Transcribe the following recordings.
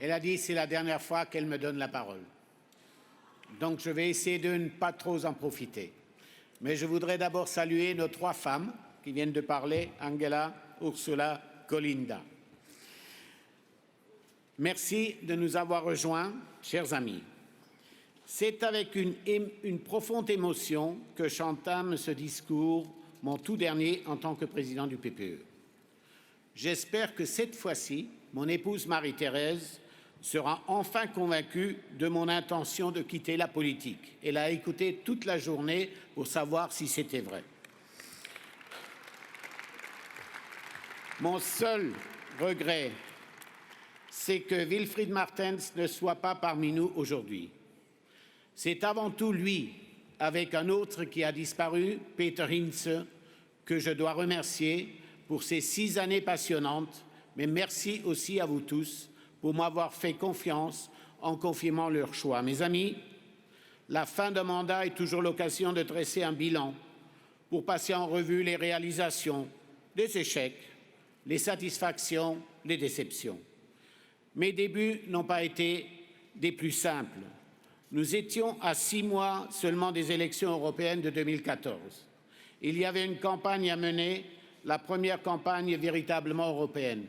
Elle a dit que c'est la dernière fois qu'elle me donne la parole. Donc je vais essayer de ne pas trop en profiter. Mais je voudrais d'abord saluer nos 3 femmes qui viennent de parler, Angela, Ursula, Colinda. Merci de nous avoir rejoints, chers amis. C'est avec une profonde émotion que j'entame ce discours, mon tout dernier en tant que président du PPE. J'espère que cette fois-ci, mon épouse Marie-Thérèse sera enfin convaincue de mon intention de quitter la politique. Elle a écouté toute la journée pour savoir si c'était vrai. Mon seul regret, c'est que Wilfried Martens ne soit pas parmi nous aujourd'hui. C'est avant tout lui, avec un autre qui a disparu, Peter Hinze, que je dois remercier pour ces 6 années passionnantes, mais merci aussi à vous tous pour m'avoir fait confiance en confirmant leur choix. Mes amis, la fin d'un mandat est toujours l'occasion de dresser un bilan pour passer en revue les réalisations, les échecs, les satisfactions, les déceptions. Mes débuts n'ont pas été des plus simples. Nous étions à 6 mois seulement des élections européennes de 2014. Il y avait une campagne à mener, la première campagne véritablement européenne.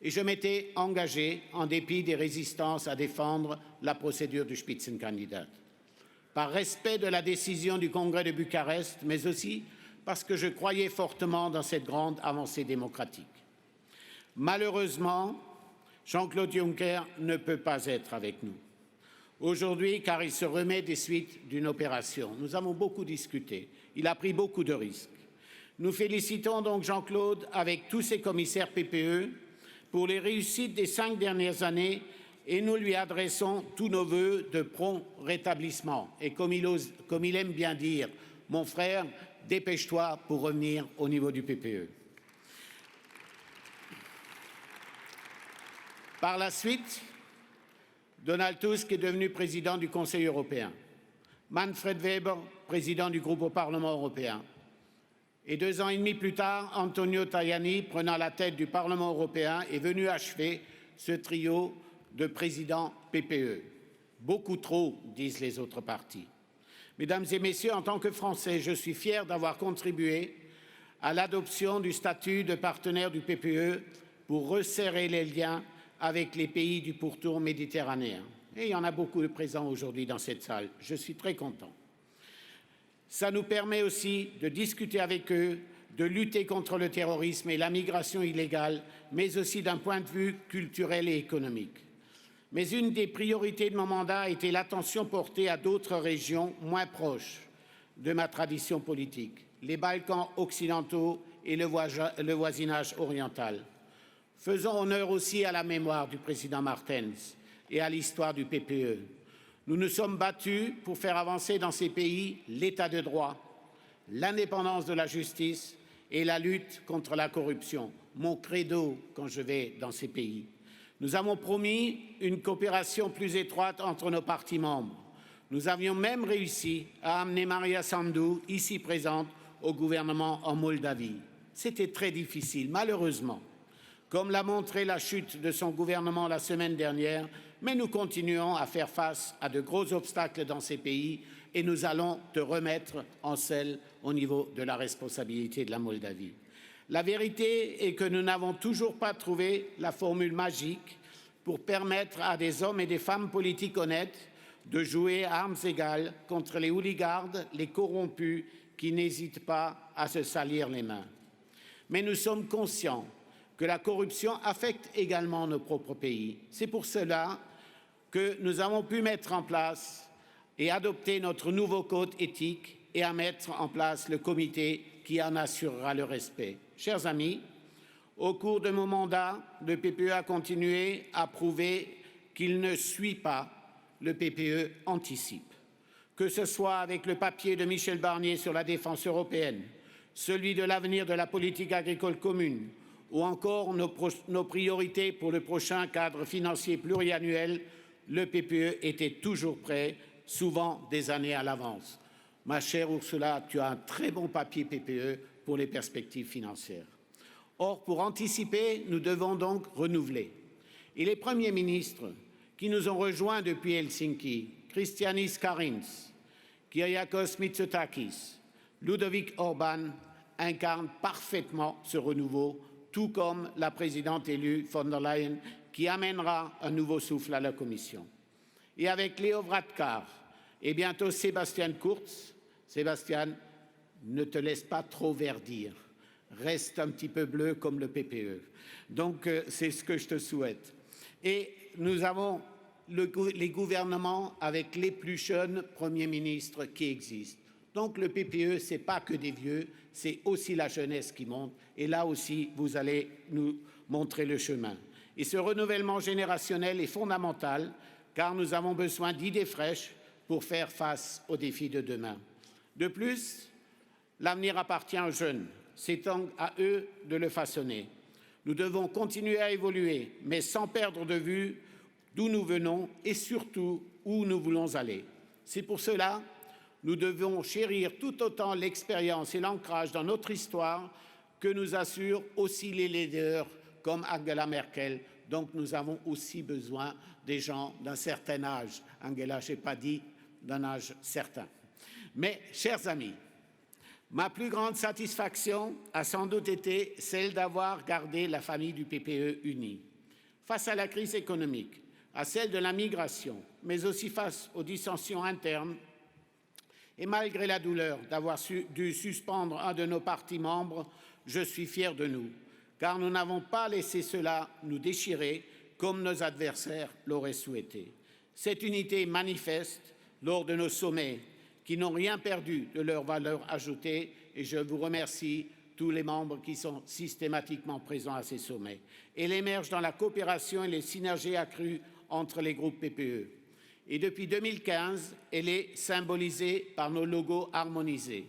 Et je m'étais engagé, en dépit des résistances, à défendre la procédure du Spitzenkandidat. Par respect de la décision du Congrès de Bucarest, mais aussi parce que je croyais fortement dans cette grande avancée démocratique. Malheureusement, Jean-Claude Juncker ne peut pas être avec nous aujourd'hui car il se remet des suites d'une opération. Nous avons beaucoup discuté. Il a pris beaucoup de risques. Nous félicitons donc Jean-Claude avec tous ses commissaires PPE pour les réussites des 5 dernières années et nous lui adressons tous nos vœux de prompt rétablissement. Et comme il aime bien dire, mon frère, dépêche-toi pour revenir au niveau du PPE. Par la suite, Donald Tusk est devenu président du Conseil européen. Manfred Weber, président du groupe au Parlement européen. Et 2 ans et demi plus tard, Antonio Tajani, prenant la tête du Parlement européen, est venu achever ce trio de présidents PPE. Beaucoup trop, disent les autres partis. Mesdames et messieurs, en tant que Français, je suis fier d'avoir contribué à l'adoption du statut de partenaire du PPE pour resserrer les liens avec les pays du pourtour méditerranéen. Et il y en a beaucoup de présents aujourd'hui dans cette salle. Je suis très content. Ça nous permet aussi de discuter avec eux, de lutter contre le terrorisme et la migration illégale, mais aussi d'un point de vue culturel et économique. Mais une des priorités de mon mandat a été l'attention portée à d'autres régions moins proches de ma tradition politique, les Balkans occidentaux et le voisinage oriental. Faisons honneur aussi à la mémoire du président Martens et à l'histoire du PPE. Nous nous sommes battus pour faire avancer dans ces pays l'état de droit, l'indépendance de la justice et la lutte contre la corruption. Mon credo quand je vais dans ces pays. Nous avons promis une coopération plus étroite entre nos partis membres. Nous avions même réussi à amener Maria Sandu, ici présente, au gouvernement en Moldavie. C'était très difficile, malheureusement, comme l'a montré la chute de son gouvernement la semaine dernière, mais nous continuons à faire face à de gros obstacles dans ces pays et nous allons te remettre en selle au niveau de la responsabilité de la Moldavie. La vérité est que nous n'avons toujours pas trouvé la formule magique pour permettre à des hommes et des femmes politiques honnêtes de jouer à armes égales contre les hooligans, les corrompus qui n'hésitent pas à se salir les mains. Mais nous sommes conscients que la corruption affecte également nos propres pays. C'est pour cela que nous avons pu mettre en place et adopter notre nouveau code éthique et à mettre en place le comité qui en assurera le respect. Chers amis, au cours de mon mandat, le PPE a continué à prouver qu'il ne suit pas, le PPE anticipe. Que ce soit avec le papier de Michel Barnier sur la défense européenne, celui de l'avenir de la politique agricole commune, ou encore nos priorités pour le prochain cadre financier pluriannuel, le PPE était toujours prêt, souvent des années à l'avance. Ma chère Ursula, tu as un très bon papier PPE pour les perspectives financières. Or, pour anticiper, nous devons donc renouveler. Et les premiers ministres qui nous ont rejoints depuis Helsinki, Krišjānis Kariņš, Kyriakos Mitsotakis, Ludovic Orban, incarnent parfaitement ce renouveau, tout comme la présidente élue von der Leyen, qui amènera un nouveau souffle à la Commission. Et avec Leo Varadkar et bientôt Sebastian Kurz, Sébastien, ne te laisse pas trop verdir, reste un petit peu bleu comme le PPE. Donc c'est ce que je te souhaite. Et nous avons les gouvernements avec les plus jeunes premiers ministres qui existent. Donc le PPE, ce n'est pas que des vieux, c'est aussi la jeunesse qui monte. Et là aussi, vous allez nous montrer le chemin. Et ce renouvellement générationnel est fondamental car nous avons besoin d'idées fraîches pour faire face aux défis de demain. De plus, l'avenir appartient aux jeunes. C'est à eux de le façonner. Nous devons continuer à évoluer, mais sans perdre de vue d'où nous venons et surtout où nous voulons aller. C'est pour cela que nous devons chérir tout autant l'expérience et l'ancrage dans notre histoire que nous assurent aussi les leaders comme Angela Merkel. Donc nous avons aussi besoin des gens d'un certain âge. Angela, je n'ai pas dit d'un âge certain. Mais, chers amis, ma plus grande satisfaction a sans doute été celle d'avoir gardé la famille du PPE unie. Face à la crise économique, à celle de la migration, mais aussi face aux dissensions internes, et malgré la douleur d'avoir dû suspendre un de nos partis membres, je suis fier de nous, car nous n'avons pas laissé cela nous déchirer comme nos adversaires l'auraient souhaité. Cette unité manifeste lors de nos sommets qui n'ont rien perdu de leur valeur ajoutée et je vous remercie tous les membres qui sont systématiquement présents à ces sommets. Elle émerge dans la coopération et les synergies accrues entre les groupes PPE. Et depuis 2015, elle est symbolisée par nos logos harmonisés.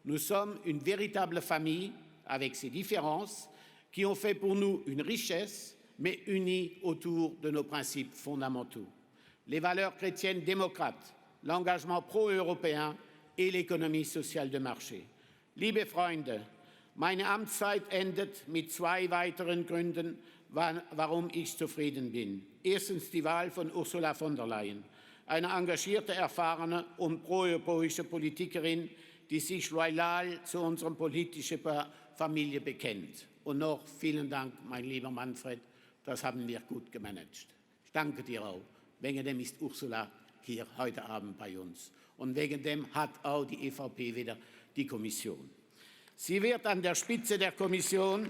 Nous sommes une véritable famille avec ses différences qui ont fait pour nous une richesse, mais unie autour de nos principes fondamentaux. Les valeurs chrétiennes démocrates, l'engagement pro-européen et l'économie sociale de marché. Liebe Freunde, meine Amtszeit endet mit 2 weiteren Gründen, warum ich zufrieden bin. Erstens die Wahl von Ursula von der Leyen, eine engagierte, erfahrene und pro-europäische Politikerin, die sich loyal zu unserer politischen Familie bekennt. Und noch vielen Dank, mein lieber Manfred, das haben wir gut gemanagt. Ich danke dir auch. Wegen dem ist Ursula hier heute Abend bei uns. Und wegen dem hat auch die EVP wieder die Kommission. Sie wird an der Spitze der Kommission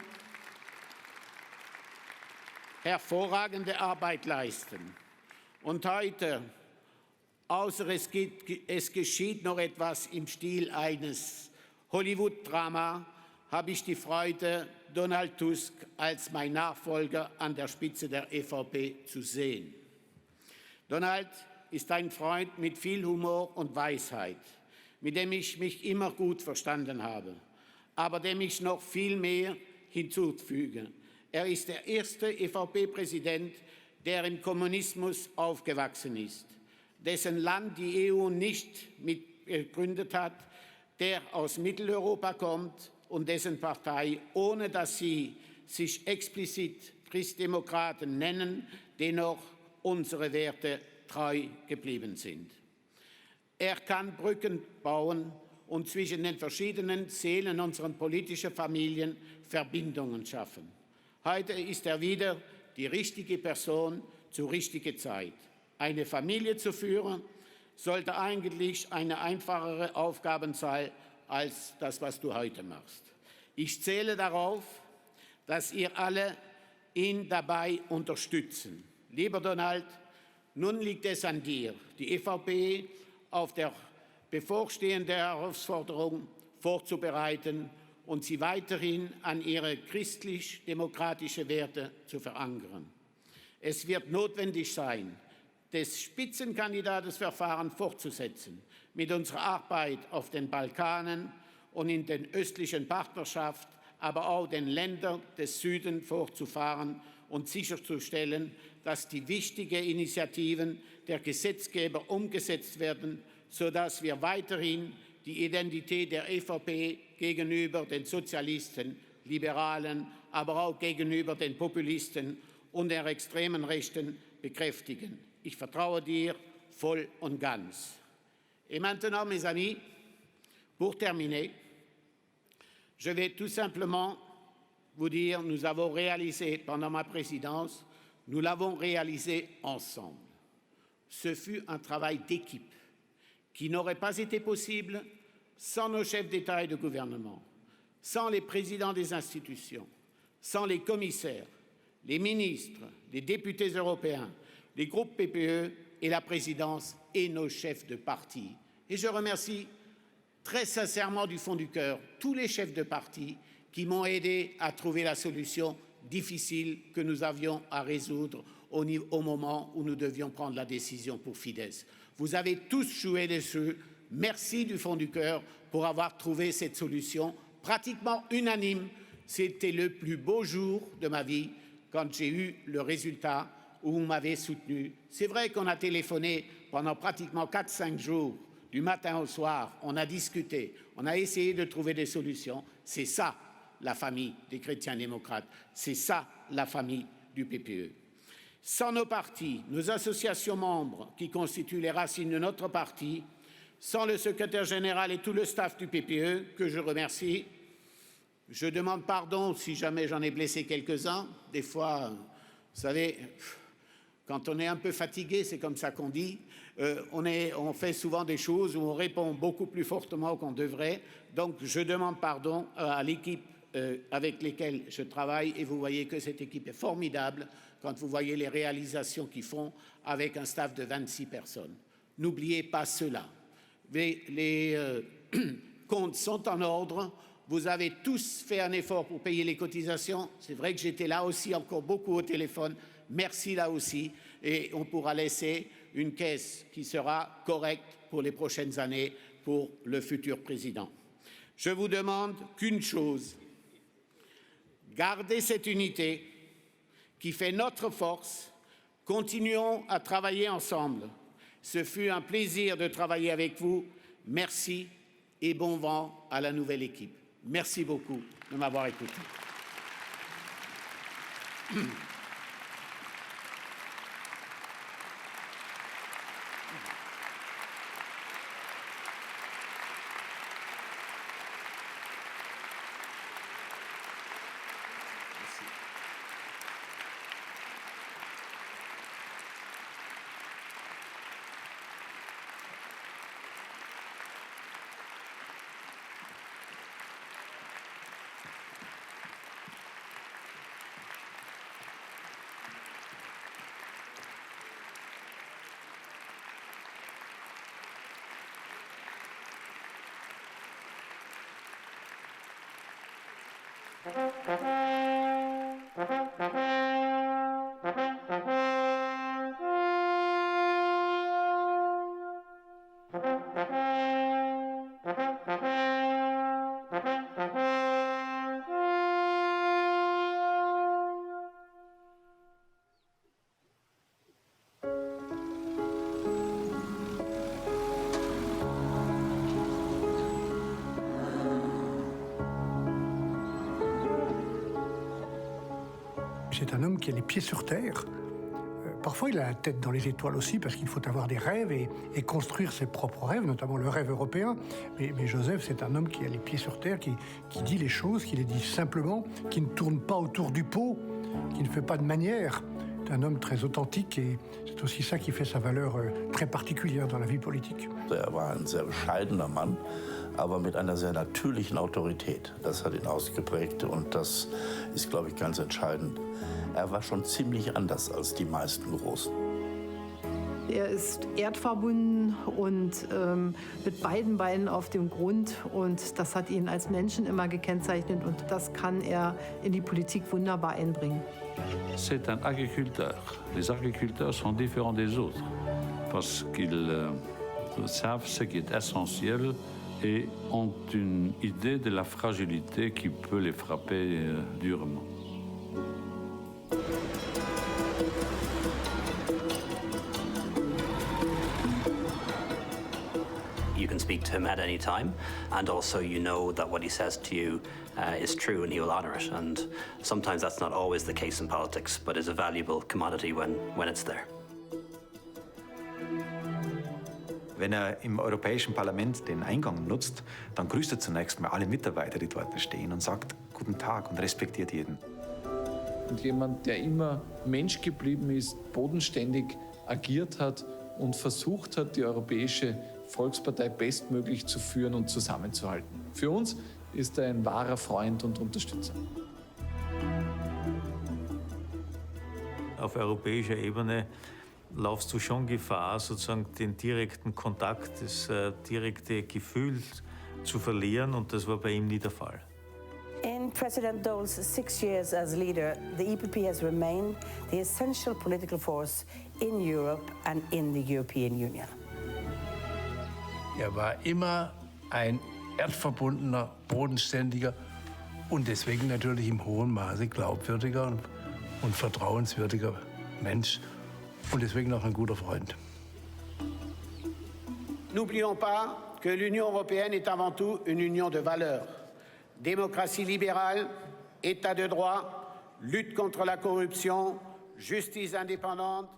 hervorragende Arbeit leisten. Und heute, außer es geschieht noch etwas im Stil eines Hollywood-Drama, habe ich die Freude, Donald Tusk als mein Nachfolger an der Spitze der EVP zu sehen. Donald ist ein Freund mit viel Humor und Weisheit, mit dem ich mich immer gut verstanden habe, aber dem ich noch viel mehr hinzufüge. Er ist der erste EVP-Präsident, der im Kommunismus aufgewachsen ist, dessen Land die EU nicht mitgegründet hat, der aus Mitteleuropa kommt und dessen Partei, ohne dass sie sich explizit Christdemokraten nennen, dennoch unsere Werte treu geblieben sind. Er kann Brücken bauen und zwischen den verschiedenen Seelen unserer politischen Familien Verbindungen schaffen. Heute ist er wieder die richtige Person zur richtigen Zeit. Eine Familie zu führen, sollte eigentlich eine einfachere Aufgabe sein als das, was du heute machst. Ich zähle darauf, dass ihr alle ihn dabei unterstützen. Lieber Donald, nun liegt es an dir, die EVP auf der bevorstehenden Herausforderung vorzubereiten und sie weiterhin an ihre christlich-demokratischen Werte zu verankern. Es wird notwendig sein, das Spitzenkandidatenverfahren fortzusetzen, mit unserer Arbeit auf den Balkanen und in den östlichen Partnerschaft, aber auch den Ländern des Südens fortzufahren und sicherzustellen, dass die wichtigen Initiativen der Gesetzgeber umgesetzt werden, sodass wir weiterhin die Identität der EVP gegenüber den Sozialisten, Liberalen, aber auch gegenüber den Populisten und der extremen Rechten bekräftigen. Ich vertraue dir voll und ganz. Et maintenant, mes amis, pour terminer, je vais tout simplement vous dire, nous avons réalisé pendant ma présidence, nous l'avons réalisé ensemble. Ce fut un travail d'équipe qui n'aurait pas été possible sans nos chefs d'État et de gouvernement, sans les présidents des institutions, sans les commissaires, les ministres, les députés européens, les groupes PPE et la présidence et nos chefs de parti. Et je remercie très sincèrement du fond du cœur tous les chefs de parti qui m'ont aidé à trouver la solution difficile que nous avions à résoudre au moment où nous devions prendre la décision pour Fidesz. Vous avez tous joué le jeu. Merci du fond du cœur pour avoir trouvé cette solution pratiquement unanime. C'était le plus beau jour de ma vie quand j'ai eu le résultat où vous m'avez soutenu. C'est vrai qu'on a téléphoné pendant pratiquement 4-5 jours, du matin au soir. On a discuté, on a essayé de trouver des solutions. C'est ça, la famille des chrétiens démocrates. C'est ça, la famille du PPE. Sans nos partis, nos associations membres qui constituent les racines de notre parti, sans le secrétaire général et tout le staff du PPE, que je remercie, je demande pardon si jamais j'en ai blessé quelques-uns. Des fois, vous savez, quand on est un peu fatigué, c'est comme ça qu'on dit, on fait souvent des choses où on répond beaucoup plus fortement qu'on devrait. Donc, je demande pardon à l'équipe avec lesquelles je travaille et vous voyez que cette équipe est formidable quand vous voyez les réalisations qu'ils font avec un staff de 26 personnes. N'oubliez pas cela. Les comptes sont en ordre. Vous avez tous fait un effort pour payer les cotisations. C'est vrai que j'étais là aussi encore beaucoup au téléphone. Merci là aussi. Et on pourra laisser une caisse qui sera correcte pour les prochaines années pour le futur président. Je vous demande qu'une chose. Gardez cette unité qui fait notre force. Continuons à travailler ensemble. Ce fut un plaisir de travailler avec vous. Merci et bon vent à la nouvelle équipe. Merci beaucoup de m'avoir écouté. C'est un homme qui a les pieds sur terre. Parfois, il a la tête dans les étoiles aussi, parce qu'il faut avoir des rêves et construire ses propres rêves, notamment le rêve européen. Mais Joseph, c'est un homme qui a les pieds sur terre, qui dit les choses, qui les dit simplement, qui ne tourne pas autour du pot, qui ne fait pas de manière. C'est un homme très authentique et c'est aussi ça qui fait sa valeur très particulière dans la vie politique. Er war ein sehr bescheidener Mann, aber mit einer sehr natürlichen Autorität. Das hat ihn ausgeprägt und das ist, glaube ich, ganz entscheidend. Er war schon ziemlich anders als die meisten Großen. Er ist erdverbunden und mit beiden Beinen auf dem Grund. Und das hat ihn als Menschen immer gekennzeichnet. Und das kann er in die Politik wunderbar einbringen. C'est un agriculteur. Les agriculteurs sont différents des autres parce qu'ils savent ce qui est essentiel et ont une idée de la fragilité qui peut les frapper durement. Il can speak to him at any time, and also you know that what he says to you is true and he will honor it. And sometimes that's not always the case in politics, but is a valuable commodity when it's there. Wenn im Europäischen Parlament den Eingang nutzt, dann grüßt zunächst mal alle Mitarbeiter, die dort stehen, und sagt Guten Tag und respektiert jeden. Und jemand, der immer Mensch geblieben ist, bodenständig agiert hat und versucht hat, die Europäische Volkspartei bestmöglich zu führen und zusammenzuhalten. Für uns ist er ein wahrer Freund und Unterstützer. Auf europäischer Ebene laufst du schon Gefahr, sozusagen den direkten Kontakt, das direkte Gefühl zu verlieren, und das war bei ihm nie der Fall. In President Dole's 6 years as leader, the EPP has remained the essential political force in Europe and in the European Union. Er war immer ein erdverbundener, bodenständiger und deswegen natürlich im hohen Maße glaubwürdiger und vertrauenswürdiger Mensch und deswegen auch ein guter Freund. N'oublions pas que l'Union européenne est avant tout une union de valeurs. Démocratie libérale, État de droit, lutte contre la corruption, justice indépendante.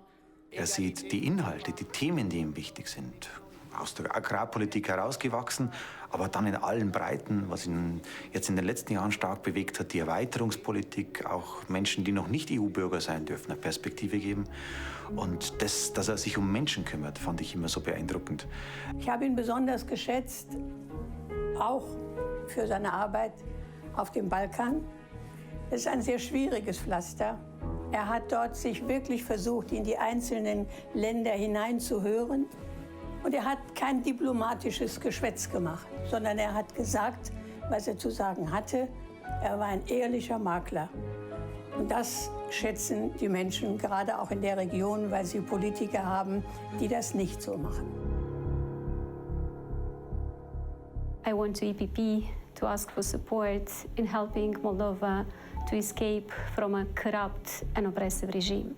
Er sieht die Inhalte, die Themen, die ihm wichtig sind. Aus der Agrarpolitik herausgewachsen, aber dann in allen Breiten, was ihn jetzt in den letzten Jahren stark bewegt hat, die Erweiterungspolitik, auch Menschen, die noch nicht EU-Bürger sein dürfen, eine Perspektive geben. Und das, dass er sich um Menschen kümmert, fand ich immer so beeindruckend. Ich habe ihn besonders geschätzt, auch für seine Arbeit auf dem Balkan. Es ist ein sehr schwieriges Pflaster. Er hat dort sich wirklich versucht, in die einzelnen Länder hineinzuhören. Und er hat kein diplomatisches Geschwätz gemacht, sondern er hat gesagt, was er zu sagen hatte. Er war ein ehrlicher Makler. Und das schätzen die Menschen, gerade auch in der Region, weil sie Politiker haben, die das nicht so machen. I want to EPP to ask for support in helping Moldova to escape from a corrupt and oppressive regime.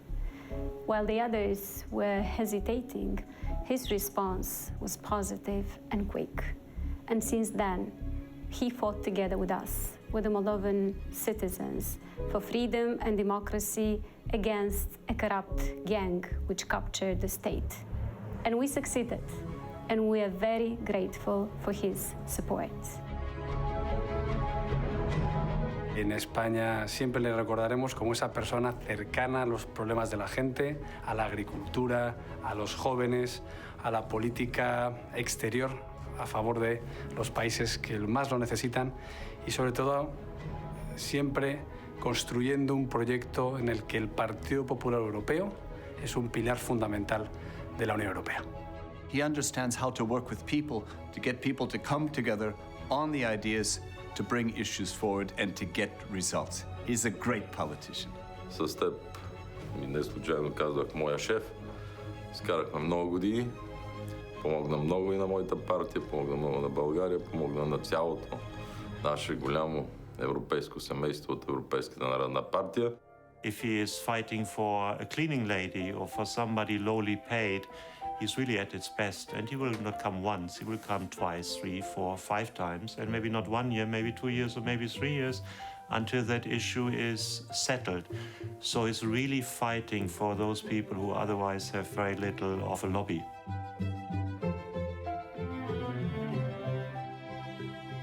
While the others were hesitating, his response was positive and quick. And since then, he fought together with us, with the Moldovan citizens, for freedom and democracy against a corrupt gang which captured the state. And we succeeded, and we are very grateful for his support. En España siempre le recordaremos como esa persona cercana a los problemas de la gente, a la agricultura, a los jóvenes, a la política exterior a favor de los países que más lo necesitan y sobre todo siempre construyendo un proyecto en el que el Partido Popular Europeo es un pilar fundamental de la Unión Europea. He understands how to work with people, to get people to come together on the ideas, to bring issues forward and to get results. He's a great politician. С теб ми не случайно казах моя шеф. Изкарахме много години. Помогна много и на моята партия, помогна много на България, помогна на цялото наше голямо европейско семейство от Европейската народна партия. If he is fighting for a cleaning lady or for somebody lowly paid, he's really at its best, and he will not come once, he will come twice, 3, 4, 5 times, and maybe not 1 year, maybe 2 years or maybe 3 years until that issue is settled. So he's really fighting for those people who otherwise have very little of a lobby.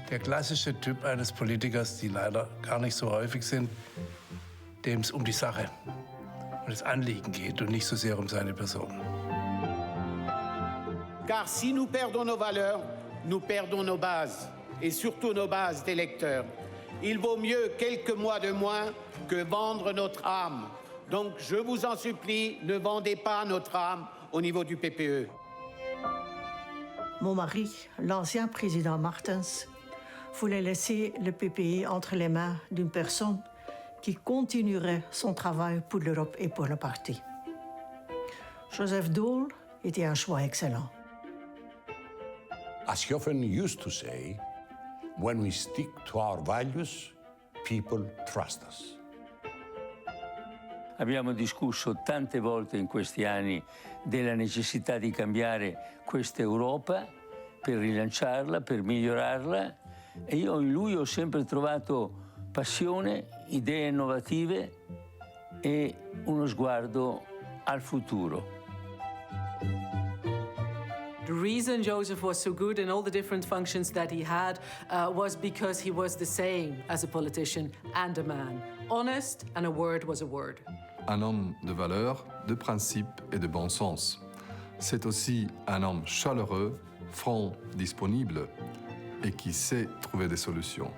Der klassische Typ eines Politikers, die leider gar nicht so häufig sind, dem es um die Sache, um das Anliegen geht und nicht so sehr um seine Person. Car si nous perdons nos valeurs, nous perdons nos bases, et surtout nos bases d'électeurs. Il vaut mieux quelques mois de moins que vendre notre âme. Donc je vous en supplie, ne vendez pas notre âme au niveau du PPE. Mon mari, l'ancien président Martens, voulait laisser le PPE entre les mains d'une personne qui continuerait son travail pour l'Europe et pour le parti. Joseph Daul était un choix excellent. As he often used to say, when we stick to our values, people trust us. Abbiamo discusso tante volte in questi anni della necessità di cambiare questa Europa, per rilanciarla, per migliorarla, e io in lui ho sempre trovato passione, idee innovative e uno sguardo al futuro. The reason Joseph was so good in all the different functions that he had was because he was the same as a politician and a man. Honest, and a word was a word. Un homme de valeur, de principe et de bon sens. C'est aussi un homme chaleureux, franc, disponible et qui sait trouver des solutions.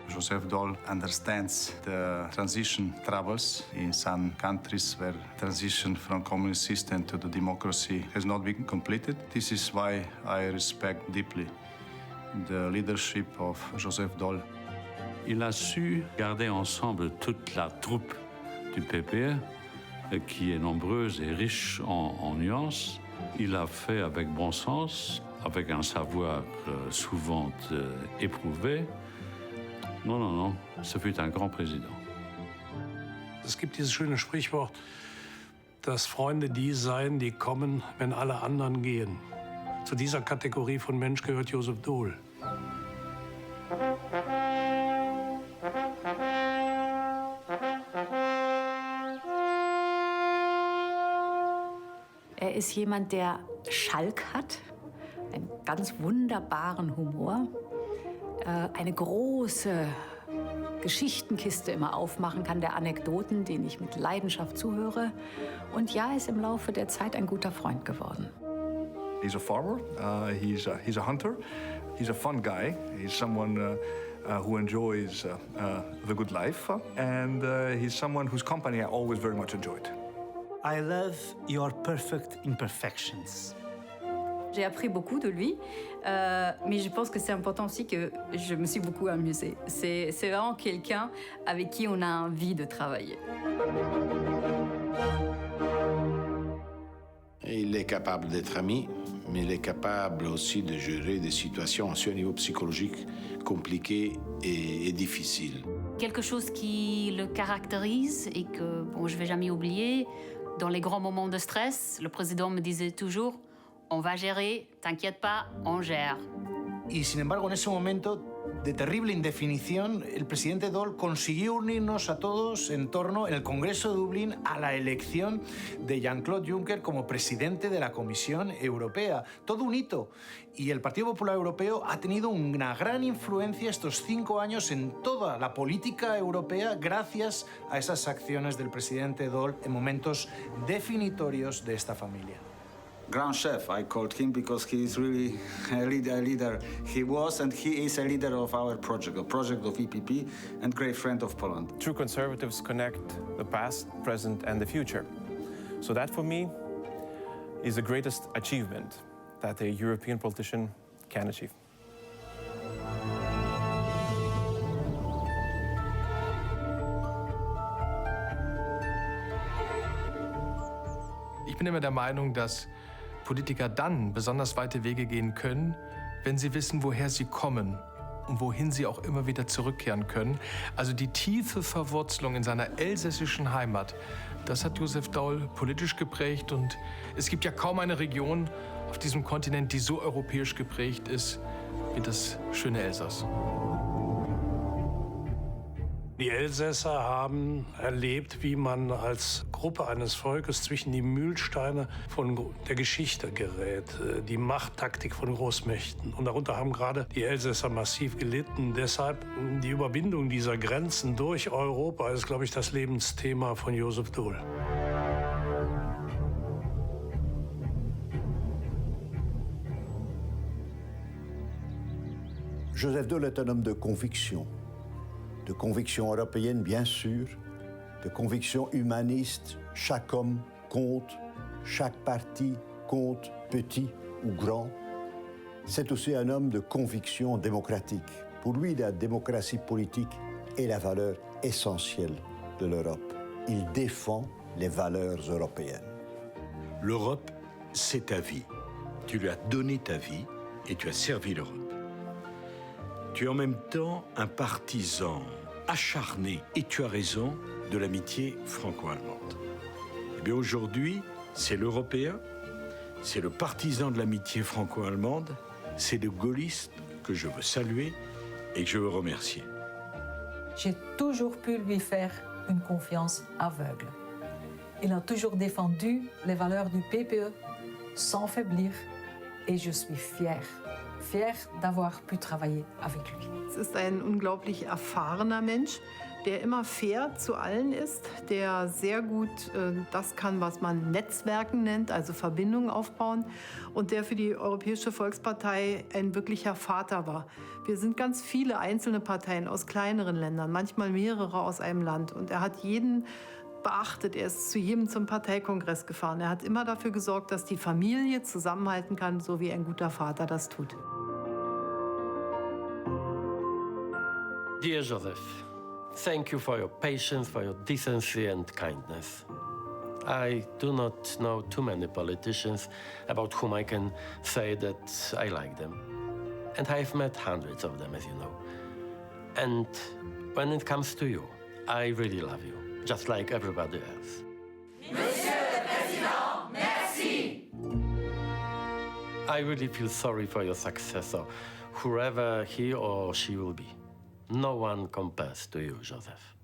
Joseph Daul understands the transition troubles in some countries where transition from communist system to the democracy has not been completed. This is why I respect deeply the leadership of Joseph Daul. Il a su garder ensemble toute la troupe du PPE, qui est nombreuse et riche en nuances. Il a fait avec bon sens, avec un savoir souvent éprouvé. Non, ce fut un grand Präsident. Es gibt dieses schöne Sprichwort, dass Freunde die seien, die kommen, wenn alle anderen gehen. Zu dieser Kategorie von Mensch gehört Joseph Daul. Er ist jemand, der Schalk hat, einen ganz wunderbaren Humor, eine große Geschichtenkiste immer aufmachen kann, der Anekdoten, denen ich mit Leidenschaft zuhöre. Und ja, er ist im Laufe der Zeit ein guter Freund geworden. He's a farmer, he's a hunter, he's a fun guy, he's someone who enjoys the good life, and he's someone whose company I always very much enjoyed. I love your perfect imperfections. J'ai appris beaucoup de lui, mais je pense que c'est important aussi que je me suis beaucoup amusée. C'est vraiment quelqu'un avec qui on a envie de travailler. Il est capable d'être ami, mais il est capable aussi de gérer des situations aussi au niveau psychologique compliquées et difficiles. Quelque chose qui le caractérise et que bon, je ne vais jamais oublier, dans les grands moments de stress, le président me disait toujours « On va gérer, t'inquiète pas, on gère ». Y sin embargo, en ese momento de terrible indefinición, el presidente Daul consiguió unirnos a todos en torno, en el Congreso de Dublín, a la elección de Jean-Claude Juncker como presidente de la Comisión Europea. Todo un hito. Y el Partido Popular Europeo ha tenido una gran influencia estos 5 años en toda la política europea gracias a esas acciones del presidente Daul en momentos definitorios de esta familia. Grand chef, I called him because he is really a leader. He was and he is a leader of our project, a project of EPP, and great friend of Poland. True conservatives connect the past, present, and the future. So that, for me, is the greatest achievement that a European politician can achieve. Ich bin immer der Meinung, dass Politiker dann besonders weite Wege gehen können, wenn sie wissen, woher sie kommen und wohin sie auch immer wieder zurückkehren können. Also die tiefe Verwurzelung in seiner elsässischen Heimat, das hat Joseph Daul politisch geprägt. Und es gibt ja kaum eine Region auf diesem Kontinent, die so europäisch geprägt ist wie das schöne Elsass. Die Elsässer haben erlebt, wie man als Gruppe eines Volkes zwischen die Mühlsteine von der Geschichte gerät, die Machttaktik von Großmächten. Und darunter haben gerade die Elsässer massiv gelitten. Deshalb die Überwindung dieser Grenzen durch Europa ist, glaube ich, das Lebensthema von Joseph Daul. Joseph Daul est un homme de conviction européenne bien sûr, de conviction humaniste. Chaque homme compte, chaque parti compte, petit ou grand. C'est aussi un homme de conviction démocratique. Pour lui, la démocratie politique est la valeur essentielle de l'Europe. Il défend les valeurs européennes. L'Europe, c'est ta vie. Tu lui as donné ta vie et tu as servi l'Europe. Tu es en même temps un partisan acharné, et tu as raison, de l'amitié franco-allemande. Eh bien aujourd'hui, c'est l'Européen, c'est le partisan de l'amitié franco-allemande, c'est le gaulliste que je veux saluer et que je veux remercier. J'ai toujours pu lui faire une confiance aveugle. Il a toujours défendu les valeurs du PPE sans faiblir et je suis fière d'avoir pu travailler avec lui. Es ist ein unglaublich erfahrener Mensch, der immer fair zu allen ist, der sehr gut das kann, was man Netzwerken nennt, also Verbindungen aufbauen, und der für die Europäische Volkspartei ein wirklicher Vater war. Wir sind ganz viele einzelne Parteien aus kleineren Ländern, manchmal mehrere aus einem Land, und er hat jeden beachtet. Er ist zu jedem zum Parteikongress gefahren. Er hat immer dafür gesorgt, dass die Familie zusammenhalten kann, so wie ein guter Vater das tut. Dear Joseph, thank you for your patience, for your decency and kindness. I do not know too many politicians about whom I can say that I like them. And I've met hundreds of them, as you know. And when it comes to you, I really love you, just like everybody else. Monsieur le Président, merci! I really feel sorry for your successor, whoever he or she will be. No one compares to you, Joseph.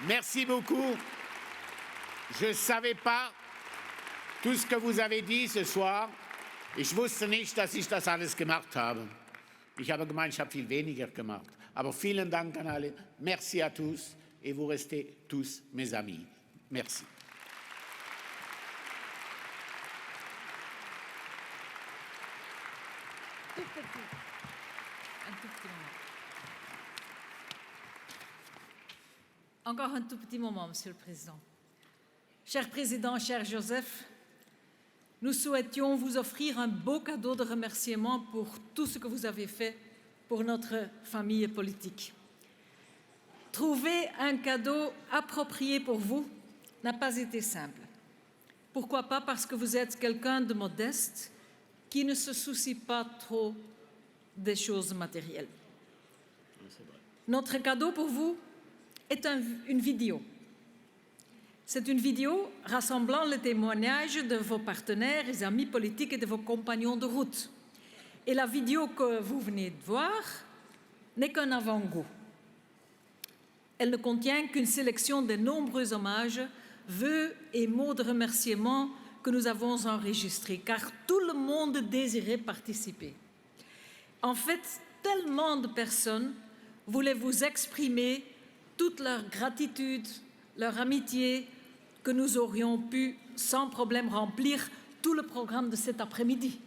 Merci beaucoup. Je ne savais pas tout ce que vous avez dit ce soir. Ich wusste nicht, dass ich das alles gemacht habe. Ich habe gemeint, ich habe viel weniger gemacht. Aber vielen Dank an alle. Merci à tous et vous restez tous mes amis. Merci. Encore un tout petit moment, Monsieur le Président. Cher Président, cher Joseph, nous souhaitions vous offrir un beau cadeau de remerciement pour tout ce que vous avez fait pour notre famille politique. Trouver un cadeau approprié pour vous n'a pas été simple. Pourquoi pas? Parce que vous êtes quelqu'un de modeste qui ne se soucie pas trop des choses matérielles. Notre cadeau pour vous est une vidéo. C'est une vidéo rassemblant les témoignages de vos partenaires et amis politiques et de vos compagnons de route. Et la vidéo que vous venez de voir n'est qu'un avant-goût. Elle ne contient qu'une sélection de nombreux hommages, vœux et mots de remerciement que nous avons enregistrés, car tout le monde désirait participer. En fait, tellement de personnes voulaient vous exprimer toute leur gratitude, leur amitié, que nous aurions pu sans problème remplir tout le programme de cet après-midi.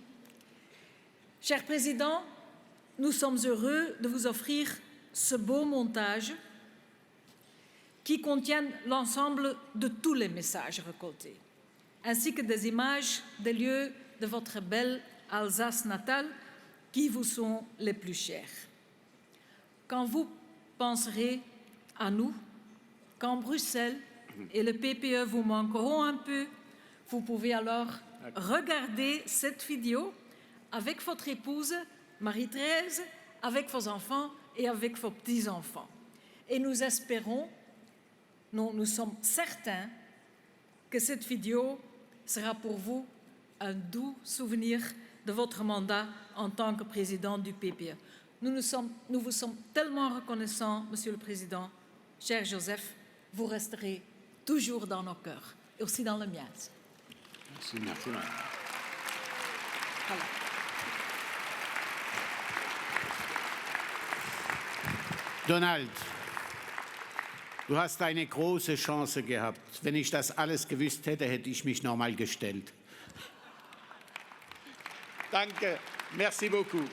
Cher Président, nous sommes heureux de vous offrir ce beau montage qui contient l'ensemble de tous les messages récoltés, ainsi que des images des lieux de votre belle Alsace natale qui vous sont les plus chers. Quand vous penserez à nous, quand Bruxelles et le PPE vous manqueront un peu, vous pouvez alors regarder cette vidéo avec votre épouse Marie-Thérèse, avec vos enfants et avec vos petits-enfants. Et nous espérons, nous sommes certains que cette vidéo sera pour vous un doux souvenir de votre mandat en tant que président du PPE. Nous vous sommes tellement reconnaissants, Monsieur le Président. Cher Joseph, vous resterez toujours dans nos cœurs et aussi dans le mien. Merci, merci. Voilà. Donald, du hast eine große Chance gehabt. Wenn ich das alles gewusst hätte, hätte ich mich noch mal gestellt. Danke, merci beaucoup.